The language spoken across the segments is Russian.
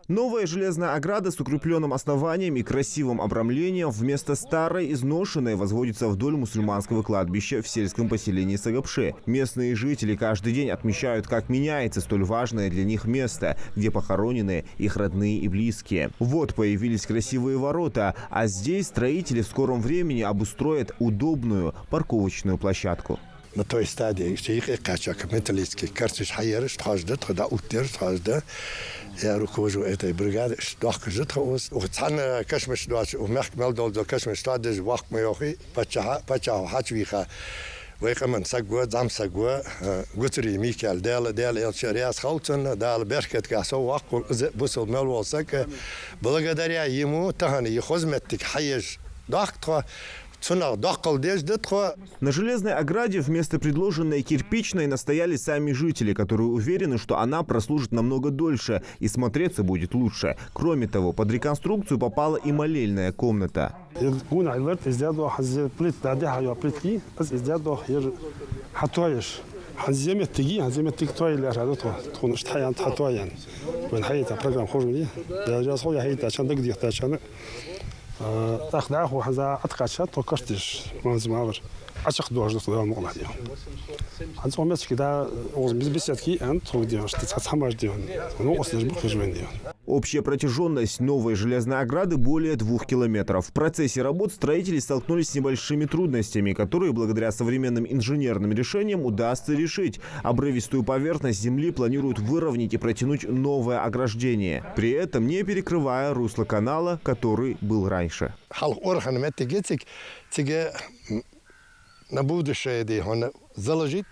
Новая железная ограда с укрепленным основанием и красивым обрамлением вместо старой изношенной возводится вдоль мусульманского кладбища в сельском поселении Сагапши. Местные жители каждый день отмечают, как меняется столь важное для них место, где похоронены их родные и близкие. Вот появились красивые ворота, а здесь строители в скором времени обустроят удобную парковочную площадку. На той стадии, что качак металлический картиш хайер, штаждет, когда утер, штаждет. Я руковожу этой бригадой, что кажет, уцан кашмеш дуач, умех мелдол до кашмеш дуач, вах моёхи, пача хачвиха. ويقمن سجوا زم سجوا قطري ميكال دال الشرياس خلطن دال بركة كاسو وقل بوصل ملو سك بلغداريا يمو تهني يخزمتك حيج ضغط На железной ограде вместо предложенной кирпичной настояли сами жители, которые уверены, что она прослужит намного дольше и смотреться будет лучше. Кроме того, под реконструкцию попала и молельная комната. تاخذه هذا أتقاشات وكرتش مازمار أشق دوج ده المغلق ديهم عن صومت كده بس كي أنت توديهم تتحمل ديهم ونقص نجبر خجوين ديهم. Общая протяженность новой железной ограды более 2 километров. В процессе работ строители столкнулись с небольшими трудностями, которые благодаря современным инженерным решениям удастся решить. Обрывистую поверхность земли планируют выровнять и протянуть новое ограждение, при этом не перекрывая русло канала, который был раньше. На будущее заложить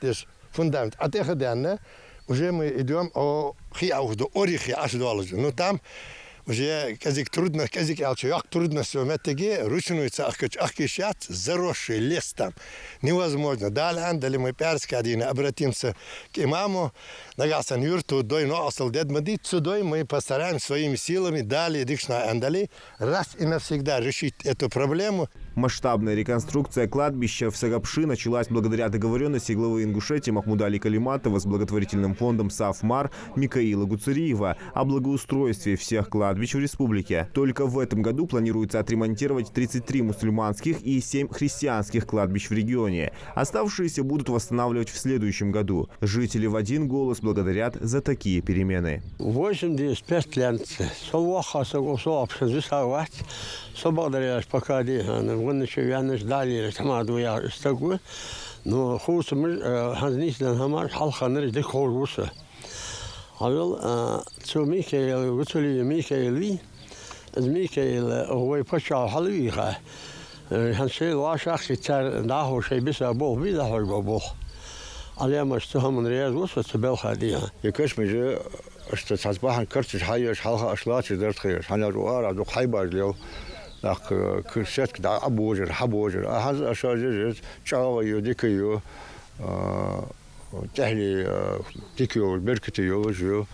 фундамент. А те ходяне уже мы идем о хиауду, орихи ашдуалжу. Но там уже казик трудно, казик алчуяк трудности в метеге ручнуется ахкишат заросший лес там. Невозможно. Далее мы перскадины обратимся к имаму, нагасан юрту дой но асал дедмади, цудой мы постараемся своими силами далее дикшна андали раз и навсегда решить эту проблему. Масштабная реконструкция кладбища в Сагапши началась благодаря договоренности главы Ингушетии Махмуда Али Калиматова с благотворительным фондом «Сафмар» Микаила Гуцериева о благоустройстве всех кладбищ в республике. Только в этом году планируется отремонтировать 33 мусульманских и 7 христианских кладбищ в регионе. Оставшиеся будут восстанавливать в следующем году. Жители в один голос благодарят за такие перемены. 85 лет. Så благодаря спокойно, он еще вянешь далее, тамаду я стагу, но хуже мы хазнислен хамар халханер декоруса. Авел цу Микаэл гуцули Микаэли, Микаэл ой пачал халвиха. Хансел вашах тар даху шей биса бог видаху бог. عليهم اشتهم من رياض وصلت سباحة ديها. يكش مجا استصباح كرتش حيش حلقة أشلاش درت خير حنا روار عدو حيبر اليوم لك كرشات كده أبوجر حبوجر هذا أشاجر شاوي يديكيو تحلي ديكيو البركتيو جو.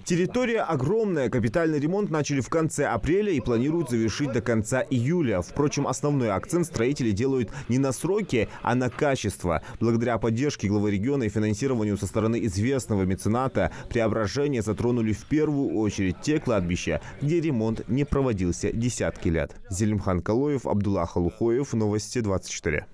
Территория огромная. Капитальный ремонт начали в конце апреля и планируют завершить до конца июля. Впрочем, основной акцент строители делают не на сроки, а на качество. Благодаря поддержке главы региона и финансированию со стороны известного мецената преображения затронули в первую очередь те кладбища, где ремонт не проводился десятки лет. Зелимхан Калоев, Абдуллах Алухоев, Новости 24.